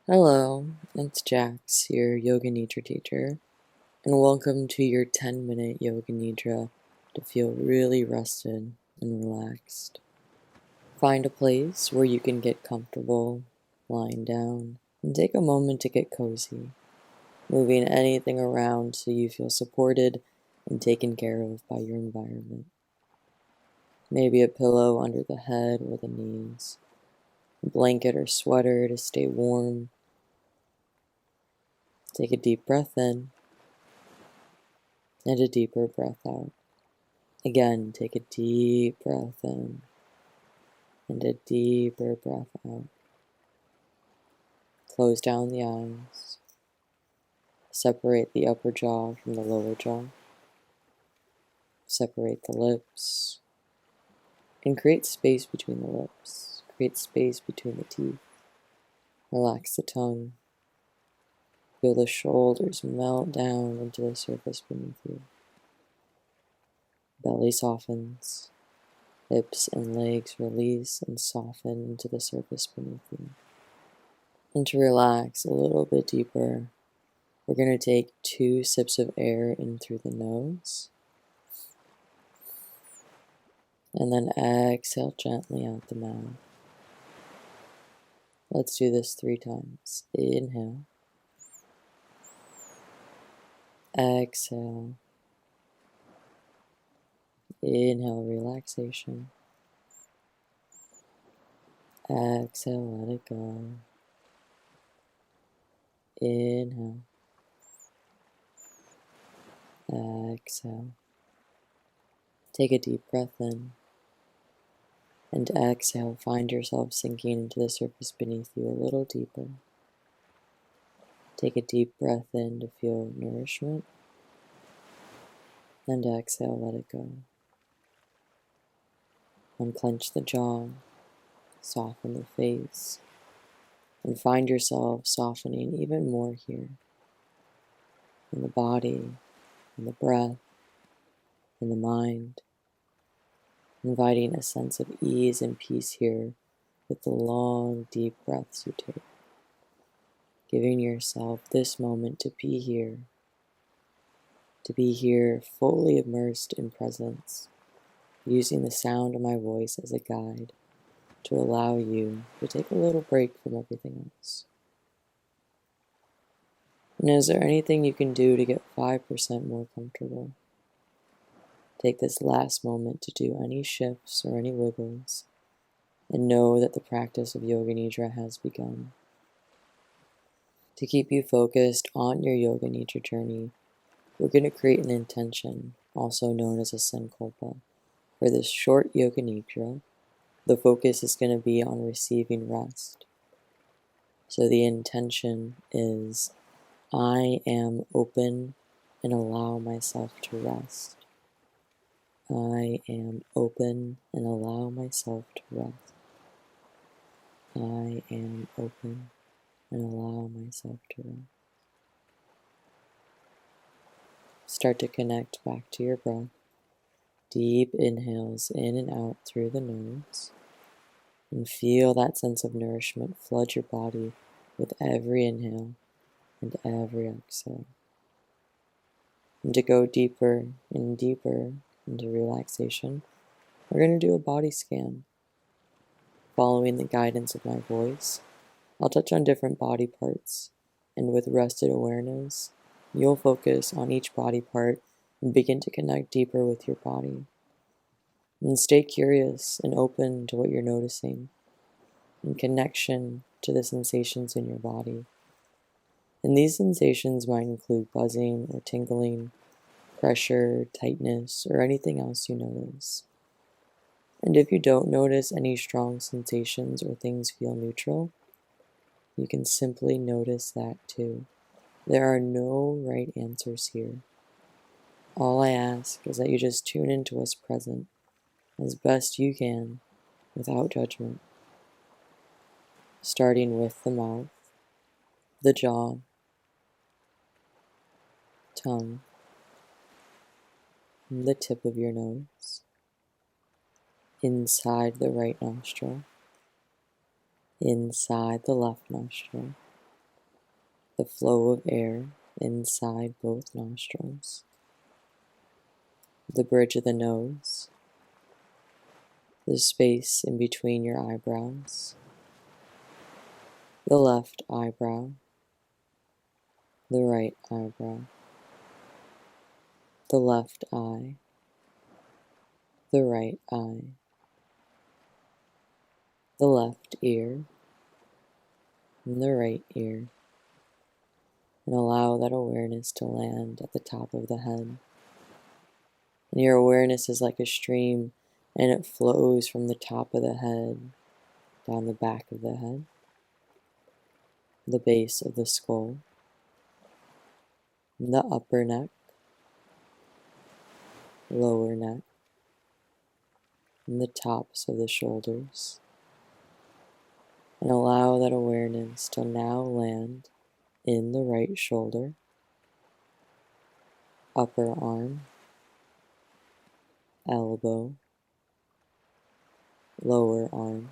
Hello, it's Jax, your Yoga Nidra teacher, and welcome to your 10-minute Yoga Nidra to feel really rested and relaxed. Find a place where you can get comfortable, lying down, and take a moment to get cozy, moving anything around so you feel supported and taken care of by your environment. Maybe a pillow under the head or the knees, a blanket or sweater to stay warm. Take a deep breath in and a deeper breath out. Again, take a deep breath in and a deeper breath out. Close down the eyes. Separate the upper jaw from the lower jaw. Separate the lips. And create space between the lips. Create space between the teeth. Relax the tongue. Feel the shoulders melt down into the surface beneath you. Belly softens. Hips and legs release and soften into the surface beneath you. And to relax a little bit deeper, we're going to take 2 sips of air in through the nose. And then exhale gently out the mouth. Let's do this 3 times. Inhale. Exhale. Inhale, relaxation. Exhale, let it go. Inhale. Exhale. Take a deep breath in. And exhale, find yourself sinking into the surface beneath you a little deeper. Take a deep breath in to feel nourishment. And exhale, let it go. Unclench the jaw, soften the face, and find yourself softening even more here. In the body, in the breath, in the mind. Inviting a sense of ease and peace here with the long, deep breaths you take. Giving yourself this moment to be here fully immersed in presence, using the sound of my voice as a guide to allow you to take a little break from everything else. And is there anything you can do to get 5% more comfortable? Take this last moment to do any shifts or any wiggles, and know that the practice of Yoga Nidra has begun. To keep you focused on your Yoga Nidra journey, we're going to create an intention, also known as a sankalpa. For this short Yoga Nidra, the focus is going to be on receiving rest. So the intention is, I am open and allow myself to rest. I am open and allow myself to rest. I am open and allow myself to rest. Start to connect back to your breath. Deep inhales in and out through the nose. And feel that sense of nourishment flood your body with every inhale and every exhale. And to go deeper and deeper into relaxation, we're going to do a body scan. Following the guidance of my voice, I'll touch on different body parts, and with rested awareness, you'll focus on each body part and begin to connect deeper with your body. And stay curious and open to what you're noticing, in connection to the sensations in your body. And these sensations might include buzzing or tingling, pressure, tightness, or anything else you notice. And if you don't notice any strong sensations or things feel neutral, you can simply notice that too. There are no right answers here. All I ask is that you just tune into what's present as best you can without judgment. Starting with the mouth, the jaw, tongue, the tip of your nose, inside the right nostril, inside the left nostril, the flow of air inside both nostrils, the bridge of the nose, the space in between your eyebrows, the left eyebrow, the right eyebrow, the left eye, the right eye, the left ear, and the right ear, and allow that awareness to land at the top of the head. And your awareness is like a stream, and it flows from the top of the head down the back of the head, the base of the skull, and the upper neck, lower neck, and the tops of the shoulders. And allow that awareness to now land in the right shoulder, upper arm, elbow, lower arm,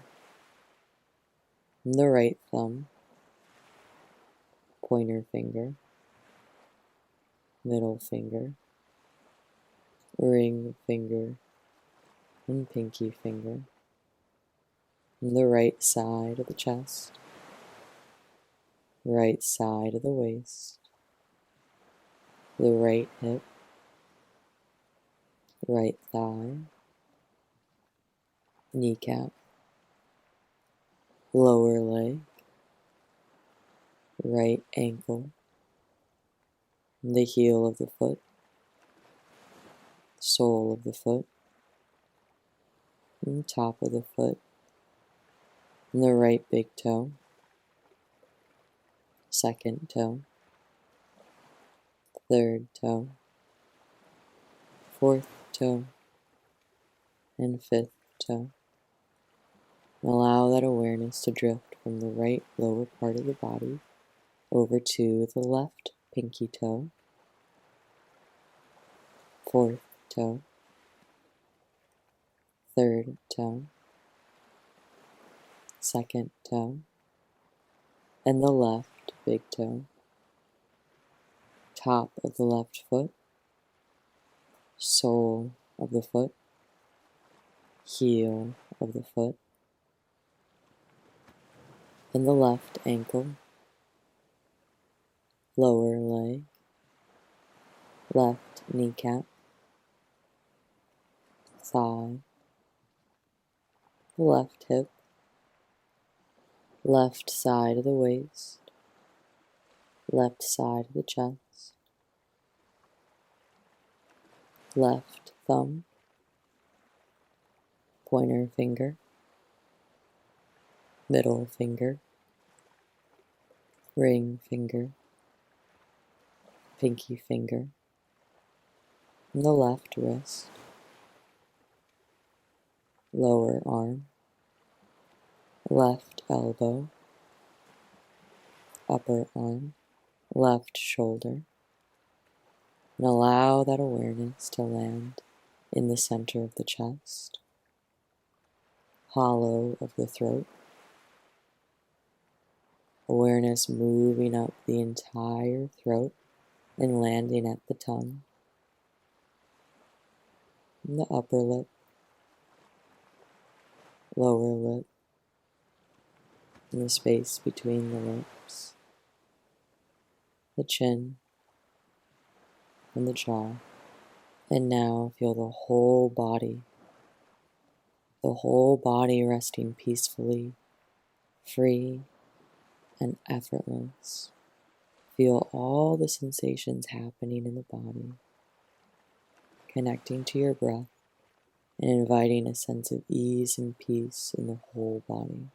and the right thumb, pointer finger, middle finger, ring finger, and pinky finger, and the right side of the chest, right side of the waist, the right hip, right thigh, kneecap, lower leg, right ankle, and the heel of the foot, sole of the foot, and the top of the foot, and the right big toe, second toe, third toe, fourth toe, and fifth toe. And allow that awareness to drift from the right lower part of the body over to the left pinky toe, fourth toe, third toe, second toe, and the left big toe, top of the left foot, sole of the foot, heel of the foot, and the left ankle, lower leg, left kneecap, thigh, left hip, left side of the waist, left side of the chest, left thumb, pointer finger, middle finger, ring finger, pinky finger, and the left wrist, lower arm, left elbow, upper arm, left shoulder, and allow that awareness to land in the center of the chest, hollow of the throat, awareness moving up the entire throat and landing at the tongue, and the upper lip, lower lip, and the space between the lips, the chin, and the jaw. And now feel the whole body resting peacefully, free, and effortless. Feel all the sensations happening in the body, connecting to your breath and inviting a sense of ease and peace in the whole body.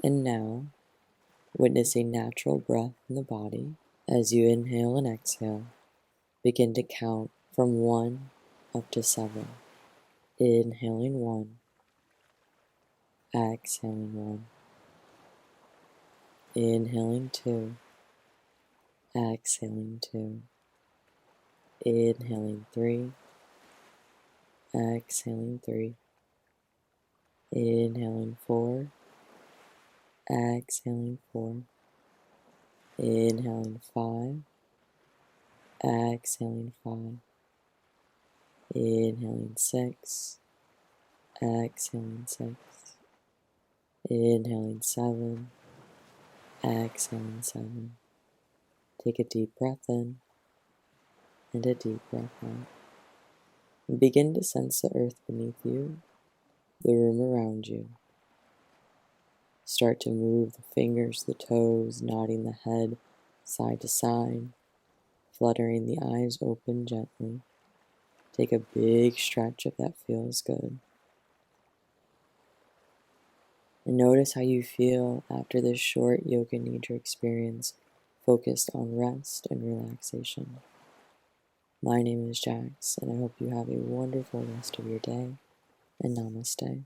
And now, witnessing natural breath in the body, as you inhale and exhale, begin to count from 1 up to 7. Inhaling 1, exhaling 1, inhaling 2, exhaling 2, inhaling 3, exhaling 3, inhaling 4, exhaling 4, Inhaling 5, exhaling 5, inhaling 6, exhaling 6, inhaling 7, exhaling 7. Take a deep breath in and a deep breath out. And begin to sense the earth beneath you, the room around you. Start to move the fingers, the toes, nodding the head side to side, fluttering the eyes open gently. Take a big stretch if that feels good. And notice how you feel after this short Yoga Nidra experience focused on rest and relaxation. My name is Jax, and I hope you have a wonderful rest of your day, and namaste.